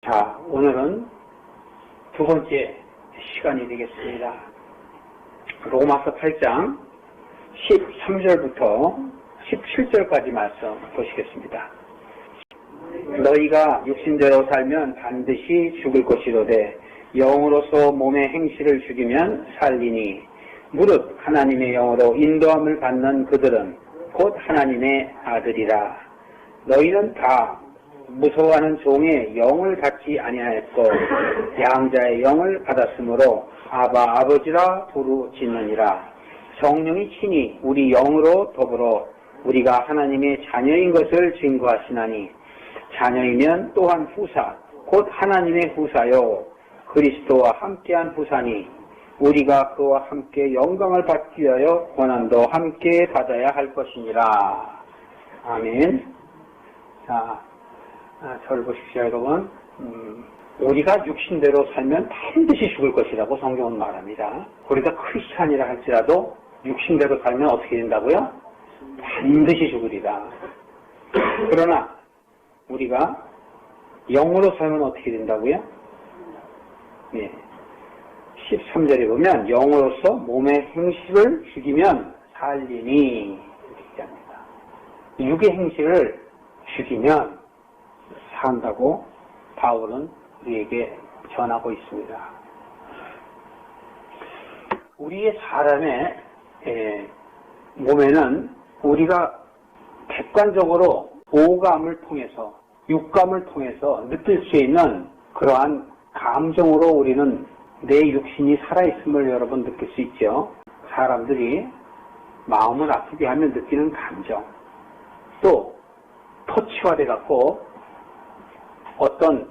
자, 오늘은 두 번째 시간이 되겠습니다. 로마서 8장 13절부터 17절까지 말씀 보시겠습니다. 너희가 육신대로 살면 반드시 죽을 것이로되 영으로서 몸의 행실을 죽이면 살리니 무릇 하나님의 영으로 인도함을 받는 그들은 곧 하나님의 아들이라. 너희는 다 무서워하는 종의 영을 받지 아니하였고 양자의 영을 받았으므로 아바 아버지라 부르짖느니라. 성령이 친히 우리 영으로 더불어 우리가 하나님의 자녀인 것을 증거하시나니 자녀이면 또한 후사 곧 하나님의 후사요 그리스도와 함께한 후사니 우리가 그와 함께 영광을 받기 위하여 고난도 함께 받아야 할 것이니라. 아멘. 자, 저를 보십시오, 여러분. 우리가 육신대로 살면 반드시 죽을 것이라고 성경은 말합니다. 우리가 크리스찬이라 할지라도 육신대로 살면 어떻게 된다고요? 반드시 죽으리라. 그러나 우리가 영으로 살면 어떻게 된다고요? 네. 13절에 보면 영으로서 몸의 행실을 죽이면 살리니 이렇게 얘기합니다. 육의 행실을 죽이면 산다고 바울은 우리에게 전하고 있습니다. 우리의 사람의 몸에는 우리가 객관적으로 오감을 통해서 육감을 통해서 느낄 수 있는 그러한 감정으로 우리는 내 육신이 살아있음을 여러분 느낄 수 있죠. 사람들이 마음을 아프게 하면 느끼는 감정, 또 터치화돼 갖고 어떤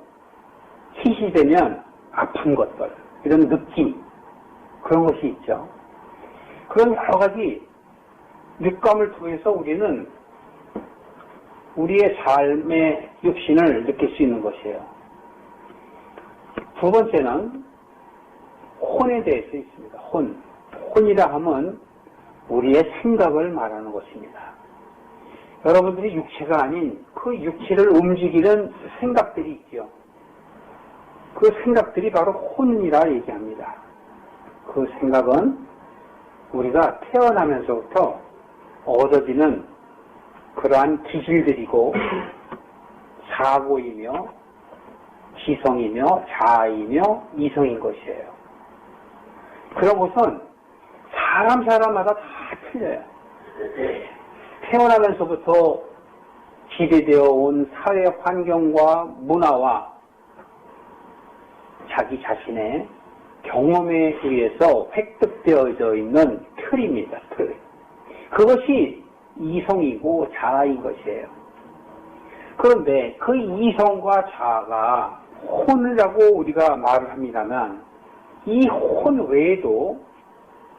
hit이 되면 아픈 것들, 이런 느낌, 그런 것이 있죠. 그런 여러 가지 육감을 통해서 우리는 우리의 삶의 육신을 느낄 수 있는 것이에요. 두 번째는 혼에 대해서 있습니다. 혼이라 하면 우리의 생각을 말하는 것입니다. 여러분들이 육체가 아닌 그 육체를 움직이는 생각들이 있죠. 그 생각들이 바로 혼이라 얘기합니다. 그 생각은 우리가 태어나면서부터 얻어지는 그러한 기질들이고 사고이며 지성이며 자아이며 이성인 것이에요. 그런 것은 사람마다 다 틀려요. 태어나면서부터 지배되어 온 사회 환경과 문화와 자기 자신의 경험에 의해서 획득되어져 있는 틀입니다. 틀. 그것이 이성이고 자아인 것이에요. 그런데 그 이성과 자아가 혼이라고 우리가 말을 합니다만 이 혼 외에도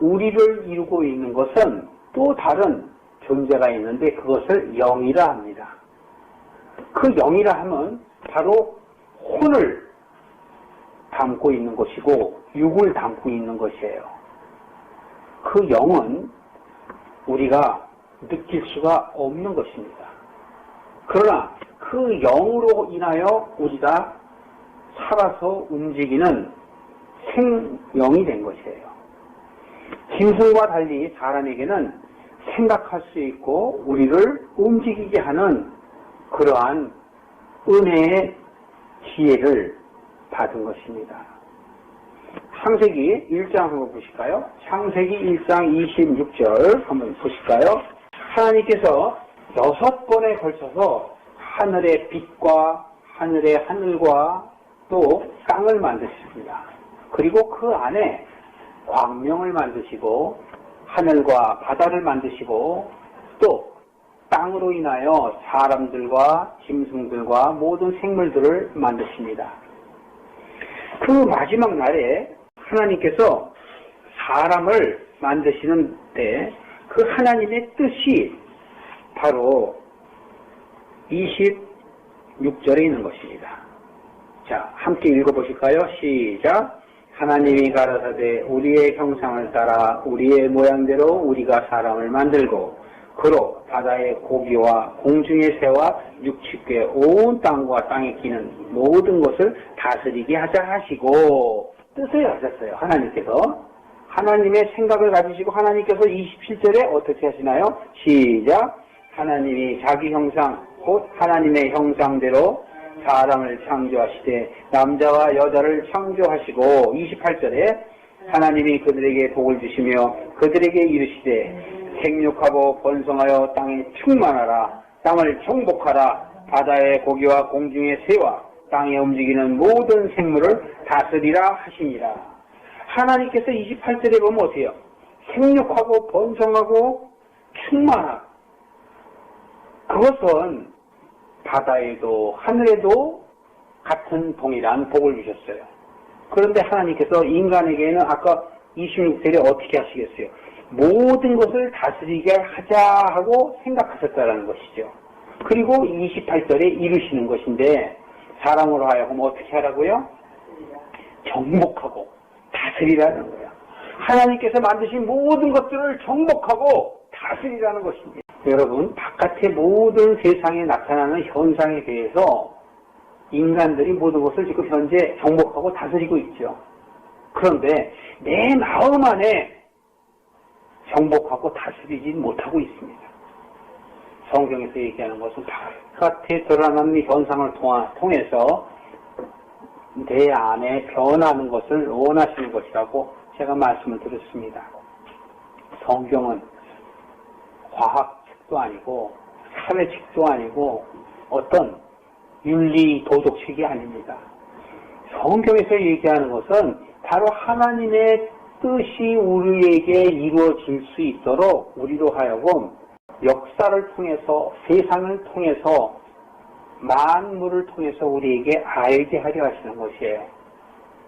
우리를 이루고 있는 것은 또 다른 존재가 있는데 그것을 영이라 합니다. 그 영이라 하면 바로 혼을 담고 있는 것이고 육을 담고 있는 것이에요. 그 영은 우리가 느낄 수가 없는 것입니다. 그러나 그 영으로 인하여 우리가 살아서 움직이는 생명이 된 것이에요. 짐승과 달리 사람에게는 생각할 수 있고 우리를 움직이게 하는 그러한 은혜의 지혜를 받은 것입니다. 창세기 1장 한번 보실까요? 창세기 1장 26절 한번 보실까요? 하나님께서 6번에 걸쳐서 하늘의 빛과 하늘의 하늘과 또 땅을 만드셨습니다. 그리고 그 안에 광명을 만드시고 하늘과 바다를 만드시고 또 땅으로 인하여 사람들과 짐승들과 모든 생물들을 만드십니다. 그 마지막 날에 하나님께서 사람을 만드시는데 그 하나님의 뜻이 바로 26절에 있는 것입니다. 자, 함께 읽어보실까요? 시작. 하나님이 가라사대 우리의 형상을 따라 우리의 모양대로 우리가 사람을 만들고 그로 바다의 고기와 공중의 새와 육축계 온 땅과 땅에 끼는 모든 것을 다스리게 하자 하시고 뜻을 하셨어요. 하나님께서. 하나님의 생각을 가지시고 하나님께서 27절에 어떻게 하시나요? 시작. 하나님이 자기 형상 곧 하나님의 형상대로 사람을 창조하시되 남자와 여자를 창조하시고 28절에 하나님이 그들에게 복을 주시며 그들에게 이르시되 생육하고 번성하여 땅에 충만하라. 땅을 정복하라. 바다의 고기와 공중의 새와 땅에 움직이는 모든 생물을 다스리라 하시니라. 하나님께서 28절에 보면 어때요? 생육하고 번성하고 충만하라. 그것은 바다에도 하늘에도 같은 동일한 복을 주셨어요. 그런데 하나님께서 인간에게는 아까 26절에 어떻게 하시겠어요? 모든 것을 다스리게 하자 하고 생각하셨다는 것이죠. 그리고 28절에 이루시는 것인데 사람으로 하여금 어떻게 하라고요? 정복하고 다스리라는 거예요. 하나님께서 만드신 모든 것들을 정복하고 다스리라는 것입니다. 여러분, 바깥의 모든 세상에 나타나는 현상에 대해서 인간들이 모든 것을 지금 현재 정복하고 다스리고 있죠. 그런데 내 마음 안에 정복하고 다스리지 못하고 있습니다. 성경에서 얘기하는 것은 바깥에 드러나는 현상을 통해서 내 안에 변하는 것을 원하시는 것이라고 제가 말씀을 드렸습니다. 성경은 과학책도 아니고 사회책도 아니고 어떤 윤리 도덕책이 아닙니다. 성경에서 얘기하는 것은 바로 하나님의 뜻이 우리에게 이루어질 수 있도록 우리로 하여금 역사를 통해서 세상을 통해서 만물을 통해서 우리에게 알게 하려 하시는 것이에요.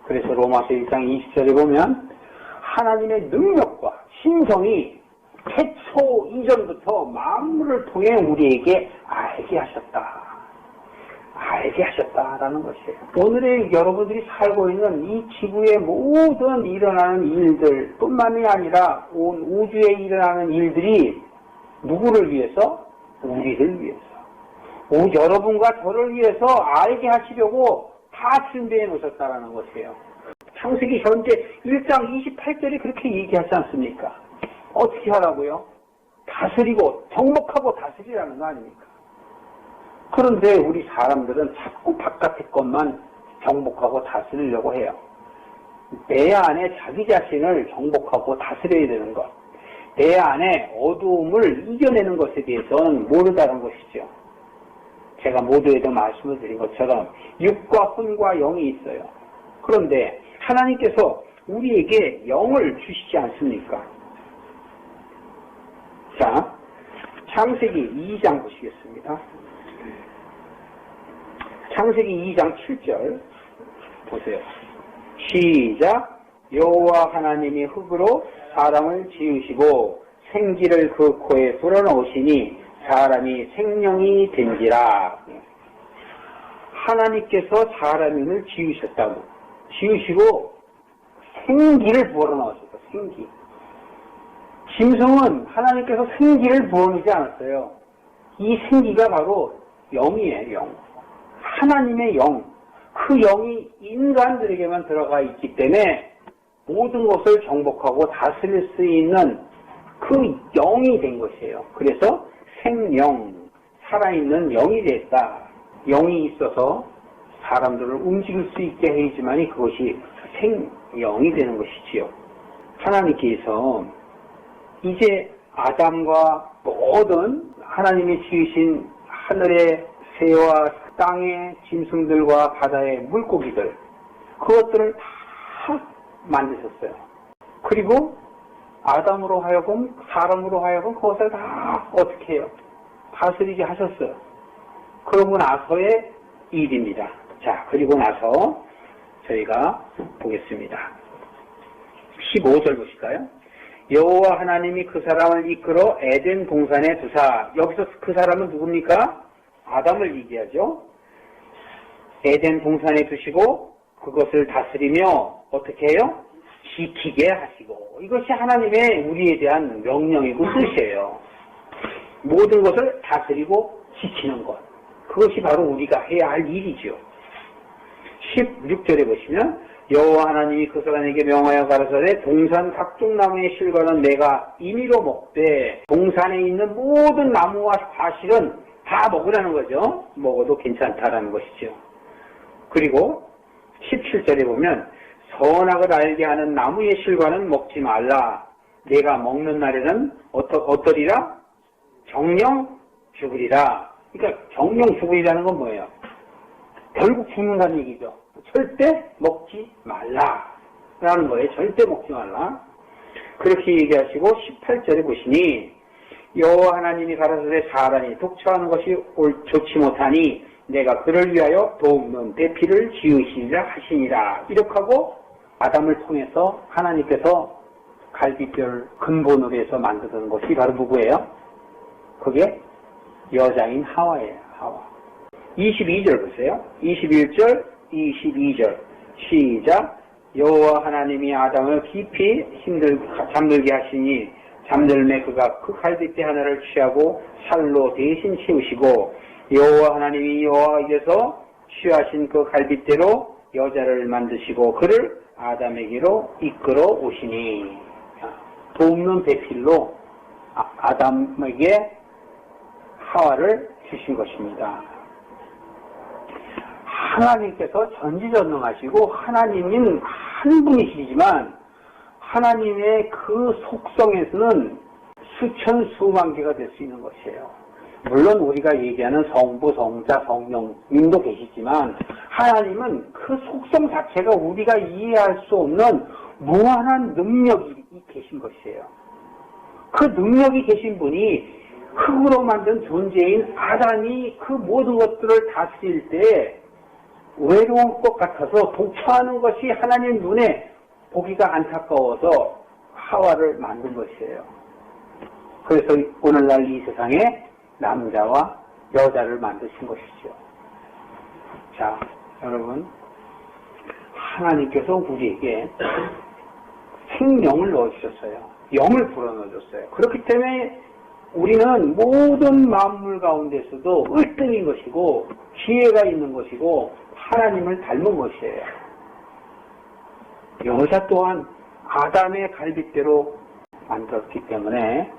그래서 로마서 1장 20절에 보면 하나님의 능력과 신성이 태초 이전부터 만물을 통해 우리에게 알게 하셨다라는 것이에요. 오늘의 여러분들이 살고 있는 이 지구의 모든 일어나는 일들 뿐만이 아니라 온 우주에 일어나는 일들이 누구를 위해서? 우리를 위해서. 여러분과 저를 위해서 알게 하시려고 다 준비해 놓으셨다는 것이에요. 창세기 현재 1장 28절이 그렇게 얘기하지 않습니까? 어떻게 하라고요? 다스리고 정복하고 다스리라는 거 아닙니까? 그런데 우리 사람들은 자꾸 바깥의 것만 정복하고 다스리려고 해요. 내 안에 자기 자신을 정복하고 다스려야 되는 것, 내 안에 어두움을 이겨내는 것에 대해서는 모르다는 것이죠. 제가 모두에도 말씀을 드린 것처럼 육과 혼과 영이 있어요. 그런데 하나님께서 우리에게 영을 주시지 않습니까? 자, 창세기 2장 보시겠습니다. 창세기 2장 7절 보세요. 시작. 여호와 하나님이 흙으로 사람을 지으시고 생기를 그 코에 불어넣으시니 사람이 생명이 된지라. 하나님께서 사람을 지으셨다고. 지으시고 생기를 불어넣으셨다. 생기. 짐승은 하나님께서 생기를 부어넣지 않았어요. 이 생기가 바로 영이에요. 영. 하나님의 영. 그 영이 인간들에게만 들어가 있기 때문에 모든 것을 정복하고 다스릴 수 있는 그 영이 된 것이에요. 그래서 생명, 살아있는 영이 됐다. 영이 있어서 사람들을 움직일 수 있게 해야지만이 그것이 생영이 되는 것이지요. 하나님께서 이제 아담과 모든 하나님이 지으신 하늘의 새와 땅의 짐승들과 바다의 물고기들, 그것들을 다 만드셨어요. 그리고 아담으로 하여금, 사람으로 하여금 그것을 다 어떻게 해요? 다스리게 하셨어요. 그러고 나서의 일입니다. 자, 그리고 나서 저희가 보겠습니다. 15절 보실까요? 여호와 하나님이 그 사람을 이끌어 에덴 동산에 두사. 여기서 그 사람은 누굽니까? 아담을 얘기하죠. 에덴 동산에 두시고 그것을 다스리며 어떻게 해요? 지키게 하시고. 이것이 하나님의 우리에 대한 명령이고 뜻이에요. 모든 것을 다스리고 지키는 것. 그것이 바로 우리가 해야 할 일이죠. 16절에 보시면 여호와 하나님이 그 사람에게 명하여 가라사대 동산 각종 나무의 실과는 내가 임의로 먹되 동산에 있는 모든 나무와 과실은 다 먹으라는 거죠. 먹어도 괜찮다라는 것이죠. 그리고 17절에 보면 선악을 알게 하는 나무의 실과는 먹지 말라. 내가 먹는 날에는 어떠리라? 정령 죽으리라. 그러니까 정령 죽으리라는 건 뭐예요? 결국 죽는다는 얘기죠. 절대 먹지 말라라는 거예요. 절대 먹지 말라. 그렇게 얘기하시고 18절에 보시니 여호와 하나님이 가라사대 사람이 독처하는 것이 좋지 못하니 내가 그를 위하여 도움는 배필을 지으시리라 하시니라. 이렇게 하고 아담을 통해서 하나님께서 갈빗뼈를 근본으로 해서 만드는 것이 바로 누구예요? 그게 여자인 하와예요. 하와. 22절 보세요. 21절, 22절 시작. 여호와 하나님이 아담을 깊이 잠들게 하시니 잠들매 그가 그 갈빗대 하나를 취하고 살로 대신 채우시고 여호와 하나님이 여호와에게서 취하신 그 갈빗대로 여자를 만드시고 그를 아담에게로 이끌어 오시니 돕는 배필로 아담에게 하와를 주신 것입니다. 하나님께서 전지전능하시고 하나님인 한 분이시지만 하나님의 그 속성에서는 수천 수만 개가 될 수 있는 것이에요. 물론 우리가 얘기하는 성부, 성자, 성령님도 계시지만 하나님은 그 속성 자체가 우리가 이해할 수 없는 무한한 능력이 계신 것이에요. 그 능력이 계신 분이 흙으로 만든 존재인 아담이 그 모든 것들을 다스릴 때 외로운 것 같아서 독처하는 것이 하나님 눈에 보기가 안타까워서 하와를 만든 것이에요. 그래서 오늘날 이 세상에 남자와 여자를 만드신 것이죠. 자, 여러분, 하나님께서 우리에게 생명을 넣어주셨어요. 영을 불어넣어줬어요. 그렇기 때문에 우리는 모든 만물 가운데서도 을등인 것이고 지혜가 있는 것이고 하나님을 닮은 것이에요. 여자 또한 아담의 갈빗대로 만들었기 때문에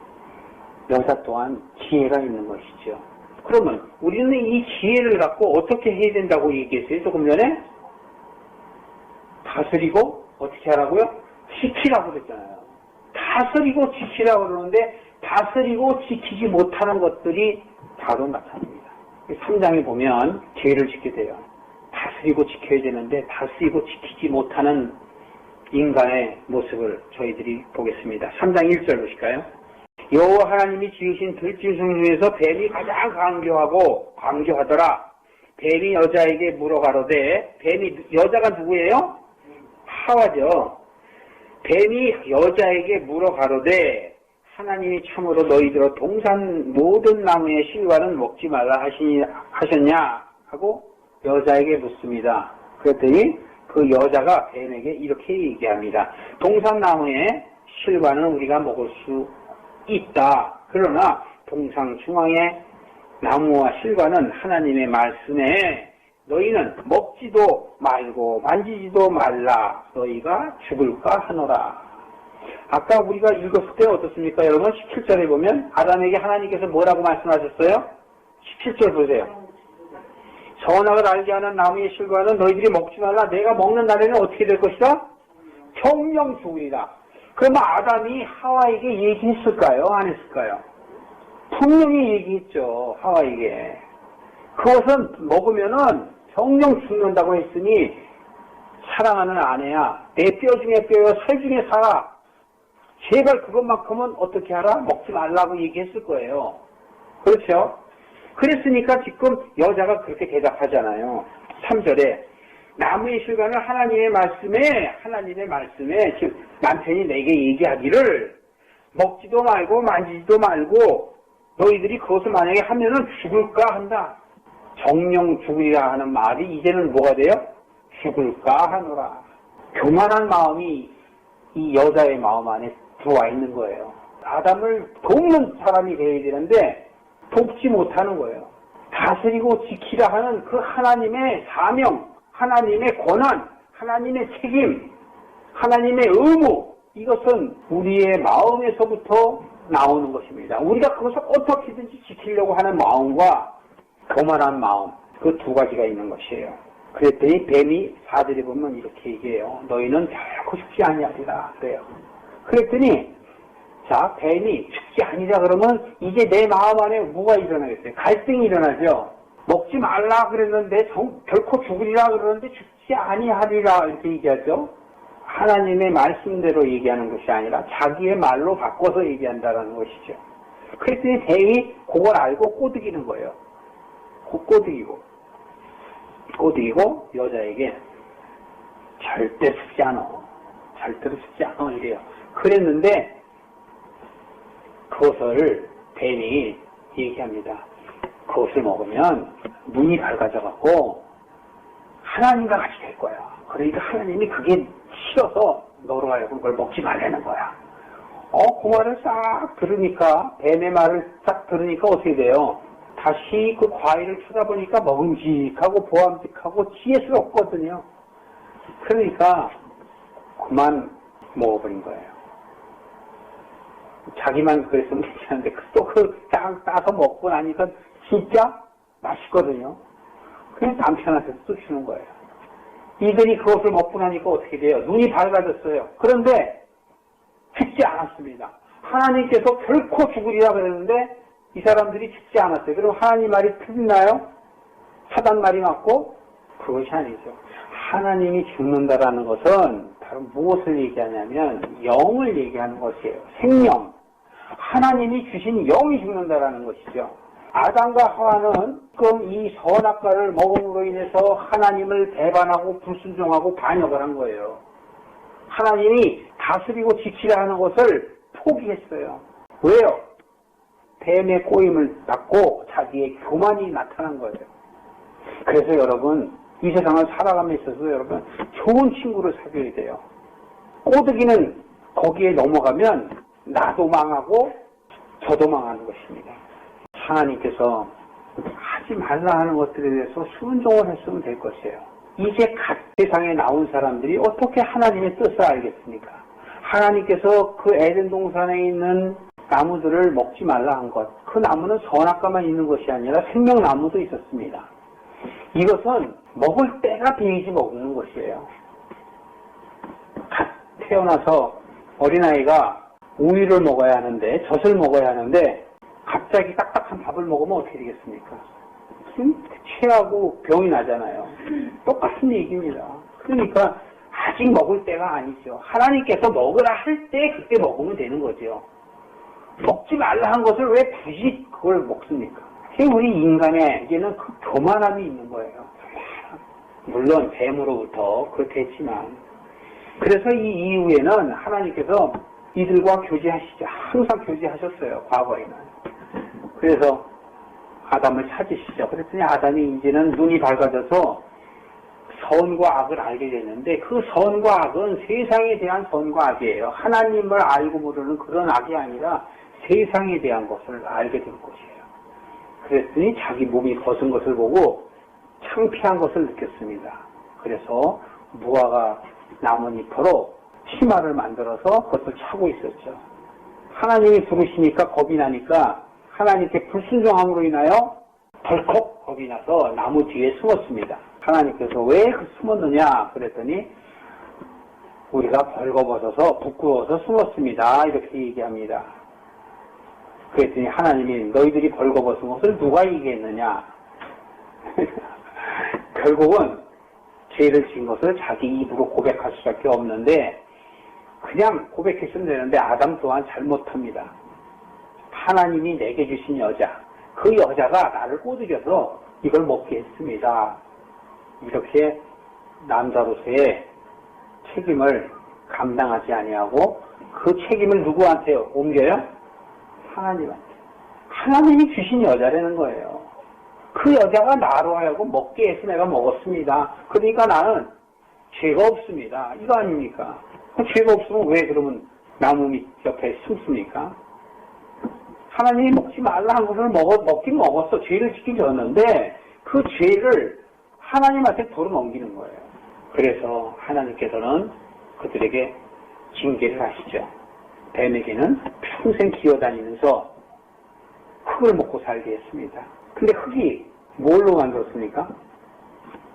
여자 또한 지혜가 있는 것이죠. 그러면 우리는 이 지혜를 갖고 어떻게 해야 된다고 얘기했어요? 조금 전에 다스리고 어떻게 하라고요? 지키라고 그랬잖아요. 다스리고 지키라고 그러는데 다스리고 지키지 못하는 것들이 바로 나타납니다. 3장에 보면 죄를 짓게 돼요. 다스리고 지켜야 되는데 다스리고 지키지 못하는 인간의 모습을 저희들이 보겠습니다. 3장 1절 보실까요? 여호와 하나님이 지으신 들짐승 중에서 뱀이 가장 강교하더라. 뱀이 여자에게 물어가로되, 뱀이 여자가 누구예요? 하와죠. 뱀이 여자에게 물어가로되 하나님이 참으로 너희들어 동산 모든 나무의 실과는 먹지 말라 하셨냐 하고 여자에게 묻습니다. 그랬더니 그 여자가 뱀에게 이렇게 얘기합니다. 동산 나무의 실과는 우리가 먹을 수 있다. 그러나 동상 중앙의 나무와 실과는 하나님의 말씀에 너희는 먹지도 말고 만지지도 말라. 너희가 죽을까 하노라. 아까 우리가 읽었을 때 어떻습니까? 여러분 17절에 보면 아담에게 하나님께서 뭐라고 말씀하셨어요? 17절 보세요. 선악을 알게 하는 나무의 실과는 너희들이 먹지 말라. 내가 먹는 날에는 어떻게 될 것이다? 정령 죽으리라. 그러면 아담이 하와에게 얘기했을까요? 안 했을까요? 분명히 얘기했죠. 하와에게. 그것은 먹으면은 정령 죽는다고 했으니 사랑하는 아내야. 내 뼈 중에 뼈여 살 중에 살아. 제발 그것만큼은 어떻게 하라? 먹지 말라고 얘기했을 거예요. 그렇죠? 그랬으니까 지금 여자가 그렇게 대답하잖아요. 3절에 나무의 실과는 하나님의 말씀에 즉 남편이 내게 얘기하기를 먹지도 말고 만지지도 말고 너희들이 그것을 만약에 하면은 죽을까 한다. 정령 죽으리라 하는 말이 이제는 뭐가 돼요? 죽을까 하노라. 교만한 마음이 이 여자의 마음 안에 들어와 있는 거예요. 아담을 돕는 사람이 되어야 되는데 돕지 못하는 거예요. 다스리고 지키라 하는 그 하나님의 사명, 하나님의 권한, 하나님의 책임, 하나님의 의무, 이것은 우리의 마음에서부터 나오는 것입니다. 우리가 그것을 어떻게든지 지키려고 하는 마음과 교만한 마음, 그 두 가지가 있는 것이에요. 그랬더니 뱀이 4절에 보면 이렇게 얘기해요. 너희는 결코 죽지 아니하리라 그래요. 그랬더니 자, 뱀이 죽지 아니라 그러면 이제 내 마음 안에 뭐가 일어나겠어요? 갈등이 일어나죠. 먹지 말라 그랬는데 결코 죽으리라 그러는데 죽지 아니하리라 이렇게 얘기하죠. 하나님의 말씀대로 얘기하는 것이 아니라 자기의 말로 바꿔서 얘기한다는 것이죠. 그랬더니 뱀이 그걸 알고 꼬드기는 거예요. 꼬드기고 여자에게 절대 죽지 않아. 절대로 죽지 않아 이래요. 그랬는데 그것을 뱀이 얘기합니다. 그것을 먹으면 눈이 밝아져갖고 하나님과 같이 될 거야. 그러니까 하나님이 그게 싫어서 너로 하여금 그걸 먹지 말라는 거야. 그 말을 싹 들으니까, 뱀의 말을 싹 들으니까 어떻게 돼요? 다시 그 과일을 쳐다보니까 먹음직하고 보암직하고 지혜스럽거든요. 그러니까 그만 먹어버린 거예요. 자기만 그랬으면 괜찮은데 또 그 따서 먹고 나니까 진짜 맛있거든요. 그냥 남편한테도 또 주는 거예요. 이들이 그것을 먹고 나니까 어떻게 돼요? 눈이 밝아졌어요. 그런데 죽지 않았습니다. 하나님께서 결코 죽으리라 그랬는데 이 사람들이 죽지 않았어요. 그럼 하나님 말이 틀리나요? 사단 말이 맞고? 그것이 아니죠. 하나님이 죽는다라는 것은 바로 무엇을 얘기하냐면 영을 얘기하는 것이에요. 생명. 하나님이 주신 영이 죽는다라는 것이죠. 아담과 하와는 지금 이 선악과를 먹음으로 인해서 하나님을 배반하고 불순종하고 반역을 한 거예요. 하나님이 다스리고 지키라 하는 것을 포기했어요. 왜요? 뱀의 꼬임을 받고 자기의 교만이 나타난 거예요. 그래서 여러분, 이 세상을 살아감에 있어서 여러분 좋은 친구를 사귀어야 돼요. 꼬드기는 거기에 넘어가면 나도 망하고 저도 망하는 것입니다. 하나님께서 하지 말라 하는 것들에 대해서 순종을 했으면 될 것이에요. 이제 갓 세상에 나온 사람들이 어떻게 하나님의 뜻을 알겠습니까? 하나님께서 그 에덴 동산에 있는 나무들을 먹지 말라 한 것, 그 나무는 선악과만 있는 것이 아니라 생명나무도 있었습니다. 이것은 먹을 때가 돼야지 먹는 것이에요. 갓 태어나서 어린아이가 우유를 먹어야 하는데, 젖을 먹어야 하는데 갑자기 딱딱한 밥을 먹으면 어떻게 되겠습니까? 체하고 병이 나잖아요. 똑같은 얘기입니다. 그러니까 아직 먹을 때가 아니죠. 하나님께서 먹으라 할 때 그때 먹으면 되는 거죠. 먹지 말라 한 것을 왜 굳이 그걸 먹습니까? 우리 인간에게는 그 교만함이 있는 거예요. 물론 뱀으로부터 그렇게 했지만, 그래서 이 이후에는 하나님께서 이들과 교제하시죠. 항상 교제하셨어요. 과거에는. 그래서 아담을 찾으시죠. 그랬더니 아담이 이제는 눈이 밝아져서 선과 악을 알게 됐는데, 그 선과 악은 세상에 대한 선과 악이에요. 하나님을 알고 모르는 그런 악이 아니라 세상에 대한 것을 알게 된 것이에요. 그랬더니 자기 몸이 벗은 것을 보고 창피한 것을 느꼈습니다. 그래서 무화과 나뭇잎으로 치마를 만들어서 그것을 차고 있었죠. 하나님이 부르시니까 겁이 나니까 하나님께 불순종함으로 인하여 덜컥 겁이 나서 나무 뒤에 숨었습니다. 하나님께서 왜 숨었느냐 그랬더니 우리가 벌거벗어서 부끄러워서 숨었습니다. 이렇게 얘기합니다. 그랬더니 하나님이 너희들이 벌거벗은 것을 누가 이기겠느냐. 결국은 죄를 지은 것을 자기 입으로 고백할 수밖에 없는데, 그냥 고백했으면 되는데 아담 또한 잘못합니다. 하나님이 내게 주신 여자, 그 여자가 나를 꼬드겨서 이걸 먹게 했습니다. 이렇게 남자로서의 책임을 감당하지 아니하고 그 책임을 누구한테요? 옮겨요? 하나님한테. 하나님이 주신 여자라는 거예요. 그 여자가 나로 하여금 먹게 해서 내가 먹었습니다. 그러니까 나는 죄가 없습니다. 이거 아닙니까? 죄가 없으면 왜 그러면 나무 밑 옆에 숨습니까? 하나님이 먹지 말라 한 것을 먹긴 먹었어. 죄를 짓긴 졌는데 그 죄를 하나님한테 돌아넘기는 거예요. 그래서 하나님께서는 그들에게 징계를 하시죠. 뱀에게는 평생 기어다니면서 흙을 먹고 살게 했습니다. 근데 흙이 뭘로 만들었습니까?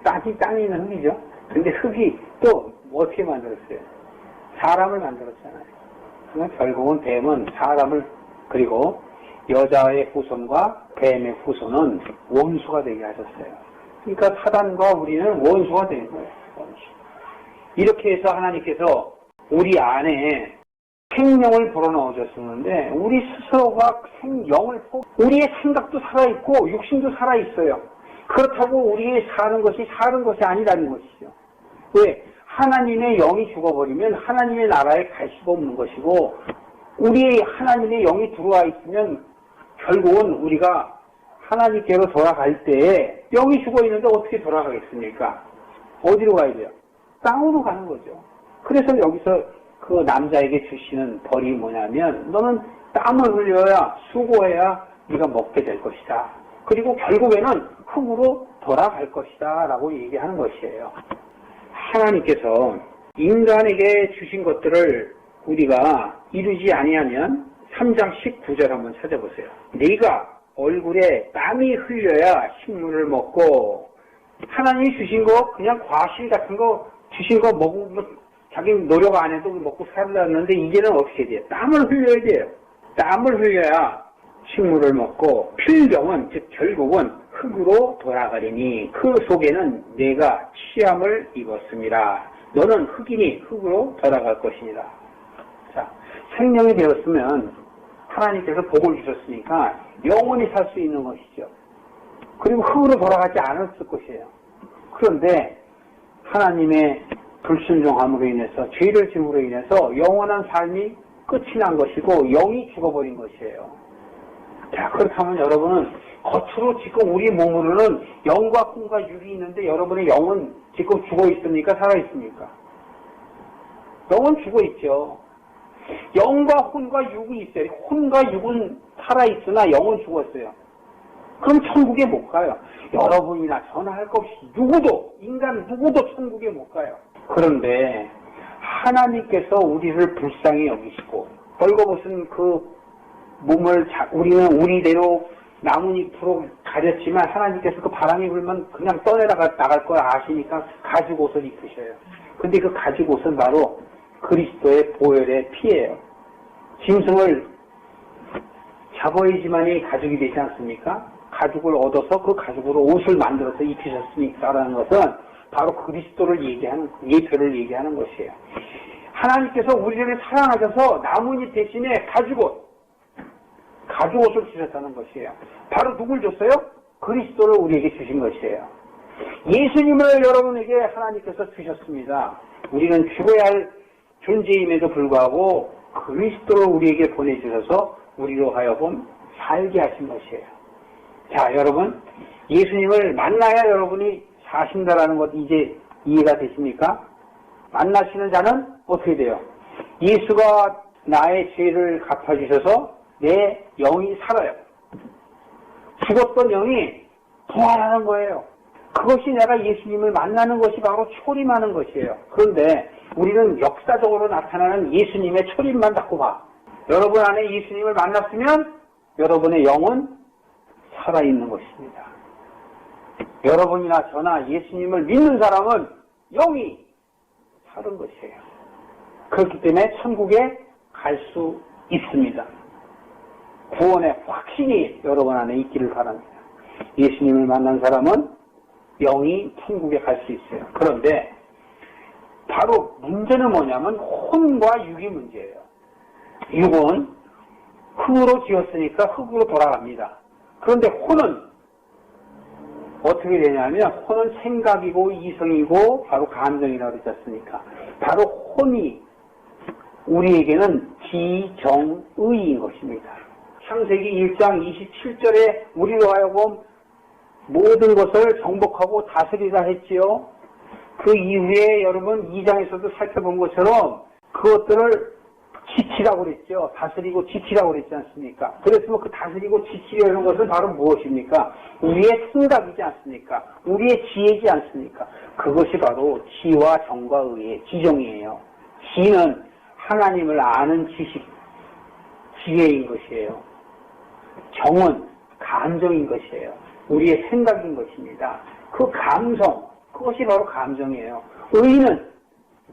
땅에 있는 흙이죠. 근데 흙이 또 어떻게 만들었어요? 사람을 만들었잖아요. 그러면 결국은 뱀은 사람을, 그리고 여자의 후손과 뱀의 후손은 원수가 되게 하셨어요. 그러니까 사단과 우리는 원수가 된 거예요. 원수. 이렇게 해서 하나님께서 우리 안에 생명을 불어넣어 줬었는데 우리 스스로가 우리의 생각도 살아있고 육신도 살아있어요. 그렇다고 우리의 사는 것이 아니라는 것이죠. 왜? 하나님의 영이 죽어버리면 하나님의 나라에 갈 수가 없는 것이고, 우리의 하나님의 영이 들어와 있으면 결국은 우리가 하나님께로 돌아갈 때에 영이 죽어있는데 어떻게 돌아가겠습니까? 어디로 가야 돼요? 땅으로 가는 거죠. 그래서 여기서 그 남자에게 주시는 벌이 뭐냐면, 너는 땀을 흘려야, 수고해야 네가 먹게 될 것이다. 그리고 결국에는 흙으로 돌아갈 것이다 라고 얘기하는 것이에요. 하나님께서 인간에게 주신 것들을 우리가 이루지 아니하면 3장 19절 한번 찾아보세요. 네가 얼굴에 땀이 흘려야 식물을 먹고, 하나님이 주신 거 그냥 과실 같은 거 주신 거 먹으면 자기 노력 안 해도 먹고 살았는데 이제는 어떻게 돼요? 땀을 흘려야 돼요. 땀을 흘려야 식물을 먹고, 필경은 즉 결국은 흙으로 돌아가리니 그 속에는 내가 취함을 입었습니다. 너는 흙이니 흙으로 돌아갈 것이니라. 자, 생명이 되었으면 하나님께서 복을 주셨으니까 영원히 살 수 있는 것이죠. 그리고 흙으로 돌아가지 않았을 것이에요. 그런데 하나님의 불순종함으로 인해서, 죄를 지음으로 인해서 영원한 삶이 끝이 난 것이고 영이 죽어버린 것이에요. 자, 그렇다면 여러분은 겉으로 지금 우리 몸으로는 영과 혼과 육이 있는데 여러분의 영은 지금 죽어 있습니까? 살아 있습니까? 영은 죽어 있죠. 영과 혼과 육이 있어요. 혼과 육은 살아 있으나 영은 죽었어요. 그럼 천국에 못 가요. 여러분이나 저나 할 것 없이 인간 누구도 천국에 못 가요. 그런데 하나님께서 우리를 불쌍히 여기시고, 벌거벗은 그 몸을 우리는 우리대로 나뭇잎으로 가렸지만 하나님께서 그 바람이 불면 그냥 나갈 걸 아시니까 가죽 옷을 입으셔요. 근데 그 가죽 옷은 바로 그리스도의 보혈의 피예요. 짐승을 잡아야지만이 가죽이 되지 않습니까? 가죽을 얻어서 그 가죽으로 옷을 만들어서 입히셨으니까라는 것은 바로 그리스도를 얘기하는, 예표를 얘기하는 것이에요. 하나님께서 우리를 사랑하셔서 나뭇잎 대신에 가죽옷을 주셨다는 것이에요. 바로 누굴 줬어요? 그리스도를 우리에게 주신 것이에요. 예수님을 여러분에게 하나님께서 주셨습니다. 우리는 죽어야 할 존재임에도 불구하고 그리스도를 우리에게 보내주셔서 우리로 하여금 살게 하신 것이에요. 자, 여러분, 예수님을 만나야 여러분이 사신다라는 것 이제 이해가 되십니까? 만나시는 자는 어떻게 돼요? 예수가 나의 죄를 갚아주셔서 내 영이 살아요. 죽었던 영이 부활하는 거예요. 그것이 내가 예수님을 만나는 것이 바로 초림하는 것이에요. 그런데 우리는 역사적으로 나타나는 예수님의 초림만 자꾸 봐. 여러분 안에 예수님을 만났으면 여러분의 영은 살아있는 것입니다. 여러분이나 저나 예수님을 믿는 사람은 영이 사는 것이에요. 그렇기 때문에 천국에 갈 수 있습니다. 구원의 확신이 여러분 안에 있기를 바랍니다. 예수님을 만난 사람은 영이 천국에 갈 수 있어요. 그런데 바로 문제는 뭐냐면 혼과 육이 문제예요. 육은 흙으로 지었으니까 흙으로 돌아갑니다. 그런데 혼은 어떻게 되냐면 혼은 생각이고 이성이고 바로 감정이라고 그러지 않습니까? 바로 혼이 우리에게는 지정의인 것입니다. 창세기 1장 27절에 우리로 하여금 모든 것을 정복하고 다스리라 했지요. 그 이후에 여러분 2장에서도 살펴본 것처럼 그것들을 지치라고 그랬죠. 다스리고 지치라고 그랬지 않습니까? 그랬으면 그 다스리고 지치려는 것은 바로 무엇입니까? 우리의 생각이지 않습니까? 우리의 지혜이지 않습니까? 그것이 바로 지와 정과 의의 지정이에요. 지는 하나님을 아는 지식, 지혜인 것이에요. 정은 감정인 것이에요. 우리의 생각인 것입니다. 그 감성, 그것이 바로 감정이에요. 의는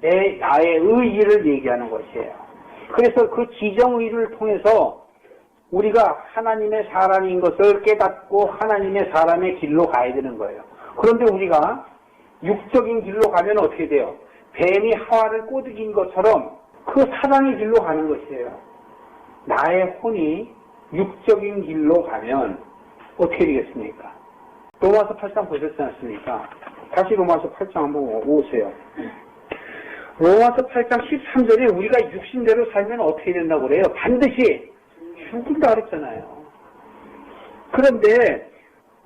나의 의의를 얘기하는 것이에요. 그래서 그 지정의를 통해서 우리가 하나님의 사람인 것을 깨닫고 하나님의 사람의 길로 가야 되는 거예요. 그런데 우리가 육적인 길로 가면 어떻게 돼요? 뱀이 하와를 꼬드긴 것처럼 그 사랑의 길로 가는 것이에요. 나의 혼이 육적인 길로 가면 어떻게 되겠습니까? 로마서 8장 보셨지 않습니까? 다시 로마서 8장 한번 오세요. 로마서 8장 13절에 우리가 육신대로 살면 어떻게 된다고 그래요? 반드시 죽는다 그랬잖아요. 그런데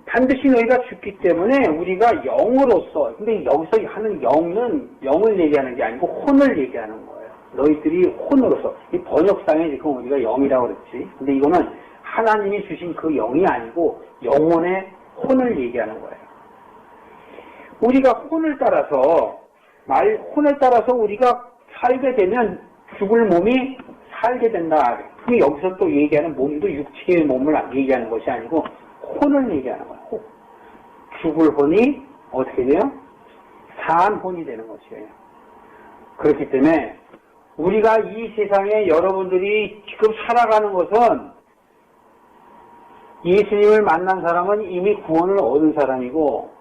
반드시 너희가 죽기 때문에 우리가 영으로서, 근데 여기서 하는 영은 영을 얘기하는 게 아니고 혼을 얘기하는 거예요. 너희들이 혼으로서, 이 번역상에 지금 우리가 영이라고 그랬지. 근데 이거는 하나님이 주신 그 영이 아니고 영혼의 혼을 얘기하는 거예요. 우리가 혼을 따라서 우리가 살게 되면 죽을 몸이 살게 된다. 그게 여기서 또 얘기하는 몸도 육체의 몸을 얘기하는 것이 아니고 혼을 얘기하는 거예요. 죽을 혼이 어떻게 돼요? 산 혼이 되는 것이에요. 그렇기 때문에 우리가 이 세상에 여러분들이 지금 살아가는 것은 예수님을 만난 사람은 이미 구원을 얻은 사람이고,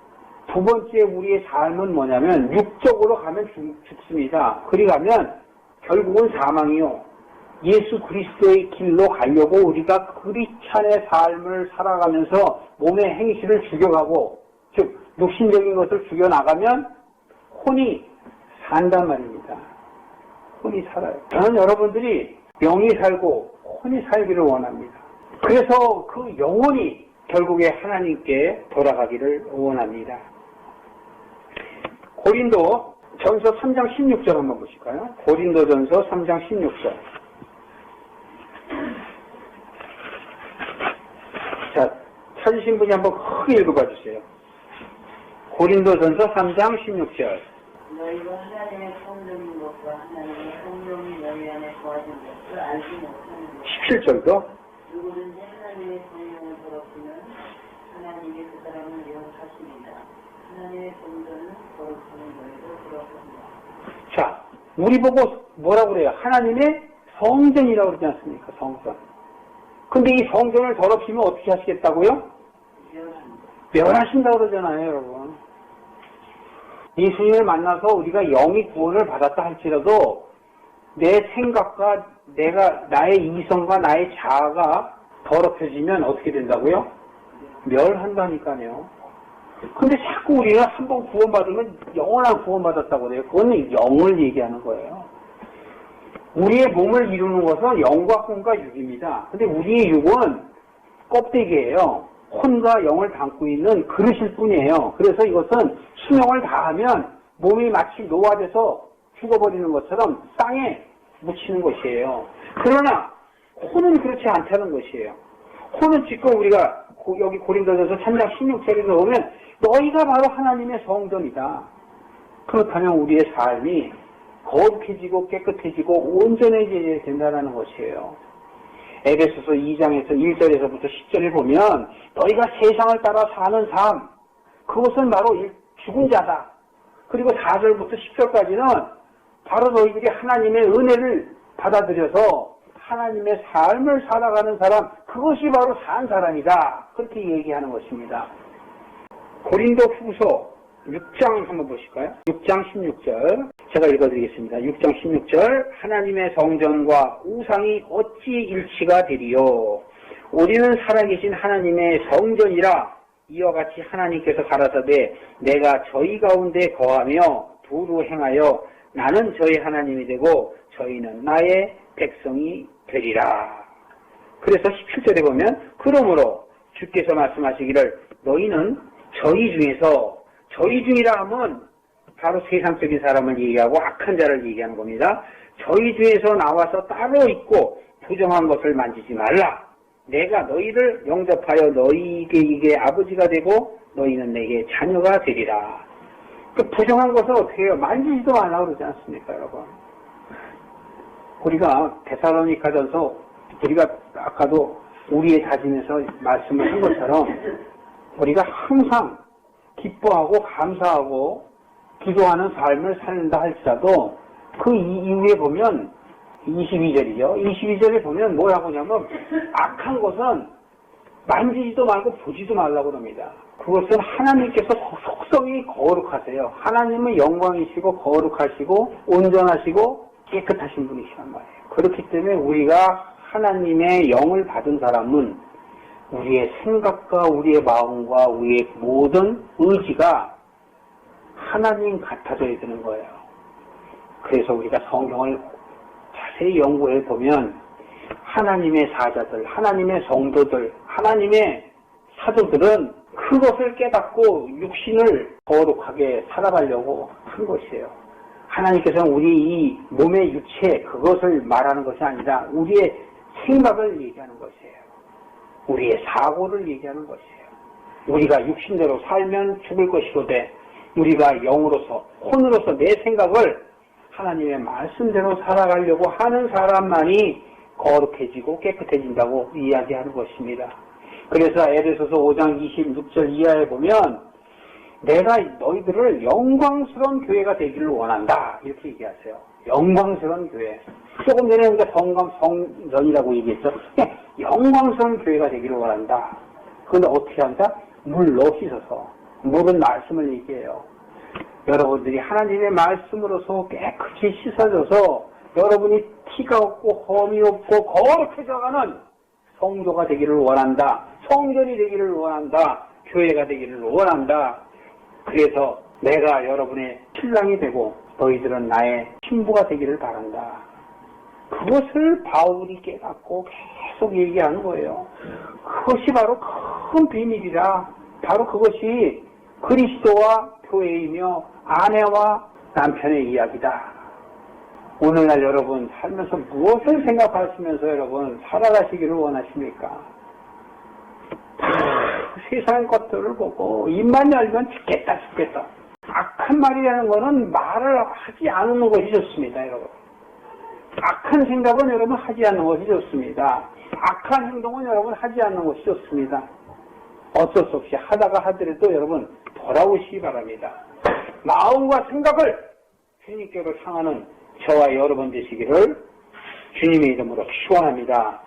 두 번째 우리의 삶은 뭐냐면 육적으로 가면 죽습니다. 그리 가면 결국은 사망이요. 예수 그리스도의 길로 가려고 우리가 크리스찬의 삶을 살아가면서 몸의 행실을 죽여가고, 즉 육신적인 것을 죽여나가면 혼이 산단 말입니다. 혼이 살아요. 저는 여러분들이 영이 살고 혼이 살기를 원합니다. 그래서 그 영혼이 결국에 하나님께 돌아가기를 원합니다. 고린도 전서 3장 16절 한번 보실까요? 고린도 전서 3장 16절. 자, 찾으신 분이 한번 크게 읽어봐 주세요. 고린도 전서 3장 16절. 너희가 하나님의 성령인 것과 하나님의 성령이 너희 안에 거하신 것을 알지 못하는 17절도. 누구든지 하나님의 성령을 더럽히면 하나님이 그 사람을 영하십니다. 하나님의 성전은 거룩하는 너희도 더럽습니다. 자, 우리 보고 뭐라고 그래요? 하나님의 성전이라고 그러지 않습니까? 성전. 근데 이 성전을 더럽히면 어떻게 하시겠다고요? 멸하신다고 그러잖아요, 여러분. 예수님을 만나서 우리가 영이 구원을 받았다 할지라도 내 생각과 나의 이성과 나의 자아가 더럽혀지면 어떻게 된다고요? 멸한다니까요. 근데 자꾸 우리는 한번 구원받으면 영원한 구원받았다고 그래요. 그건 영을 얘기하는 거예요. 우리의 몸을 이루는 것은 영과 혼과 육입니다. 근데 우리의 육은 껍데기예요. 혼과 영을 담고 있는 그릇일 뿐이에요. 그래서 이것은 수명을 다하면 몸이 마치 노화돼서 죽어버리는 것처럼 땅에 묻히는 것이에요. 그러나 혼은 그렇지 않다는 것이에요. 혼은 지금 우리가 여기 고린도전서 3장 16절에서 보면 너희가 바로 하나님의 성전이다. 그렇다면 우리의 삶이 거룩해지고 깨끗해지고 온전해져야 된다는 것이에요. 에베소서 2장에서 1절에서부터 10절을 보면 너희가 세상을 따라 사는 삶, 그것은 바로 죽은 자다. 그리고 4절부터 10절까지는 바로 너희들이 하나님의 은혜를 받아들여서 하나님의 삶을 살아가는 사람, 그것이 바로 산 사람이다. 그렇게 얘기하는 것입니다. 고린도 후서 6장 한번 보실까요? 6장 16절 제가 읽어드리겠습니다. 6장 16절 하나님의 성전과 우상이 어찌 일치가 되리요. 우리는 살아계신 하나님의 성전이라 이와 같이 하나님께서 가라사대 내가 저희 가운데 거하며 두루 행하여 나는 저희 하나님이 되고 저희는 나의 백성이 되리라. 그래서 17절에 보면 그러므로 주께서 말씀하시기를 너희는 저희 중에서 저희 중이라 하면 바로 세상적인 사람을 얘기하고 악한 자를 얘기하는 겁니다. 저희 주에서 나와서 따로 있고 부정한 것을 만지지 말라. 내가 너희를 영접하여 너희에게 아버지가 되고 너희는 내게 자녀가 되리라. 그 부정한 것을 어떻게 해요? 만지지도 말라 그러지 않습니까, 여러분? 우리가 데살로니가전서 우리가 아까도 우리의 다짐에서 말씀을 한 것처럼 우리가 항상 기뻐하고 감사하고 기도하는 삶을 살린다 할지라도 그 이후에 보면 22절이죠. 22절에 보면 뭐라고 하냐면 악한 것은 만지지도 말고 보지도 말라고 합니다. 그것은 하나님께서 속성이 거룩하세요. 하나님은 영광이시고 거룩하시고 온전하시고 깨끗하신 분이시란 말이에요. 그렇기 때문에 우리가 하나님의 영을 받은 사람은 우리의 생각과 우리의 마음과 우리의 모든 의지가 하나님 같아져야 되는 거예요. 그래서 우리가 성경을 자세히 연구해 보면 하나님의 사자들, 하나님의 성도들, 하나님의 사도들은 그것을 깨닫고 육신을 거룩하게 살아가려고 한 것이에요. 하나님께서는 우리 이 몸의 유체 그것을 말하는 것이 아니라 우리의 생각을 얘기하는 것이에요. 우리의 사고를 얘기하는 것이에요. 우리가 육신대로 살면 죽을 것이로되 우리가 영으로서 혼으로서 내 생각을 하나님의 말씀대로 살아가려고 하는 사람만이 거룩해지고 깨끗해진다고 이야기하는 것입니다. 그래서 에베소서 5장 26절 이하에 보면 내가 너희들을 영광스러운 교회가 되기를 원한다 이렇게 얘기하세요. 영광스러운 교회. 조금 전에 우리가 성전이라고 얘기했죠. 영광스러운 교회가 되기를 원한다. 그런데 어떻게 한다? 물로 씻어서. 물은 말씀을 얘기해요. 여러분들이 하나님의 말씀으로서 깨끗이 씻어져서 여러분이 티가 없고 험이 없고 거룩해져가는 성도가 되기를 원한다. 성전이 되기를 원한다. 교회가 되기를 원한다. 그래서 내가 여러분의 신랑이 되고 너희들은 나의 신부가 되기를 바란다. 그것을 바울이 깨닫고 계속 얘기하는 거예요. 그것이 바로 큰 비밀이라. 바로 그것이 그리스도와 교회이며 아내와 남편의 이야기다. 오늘날 여러분 살면서 무엇을 생각하시면서 여러분 살아가시기를 원하십니까? 세상 것들을 보고 입만 열면 죽겠다. 악한 말이라는 것은 말을 하지 않는 것이 좋습니다, 여러분. 악한 생각은 여러분 하지 않는 것이 좋습니다. 악한 행동은 여러분 하지 않는 것이 좋습니다. 어쩔 수 없이 하다가 하더라도 여러분 돌아오시기 바랍니다. 마음과 생각을 주님께로 향하는 저와 여러분 되시기를 주님의 이름으로 축원합니다.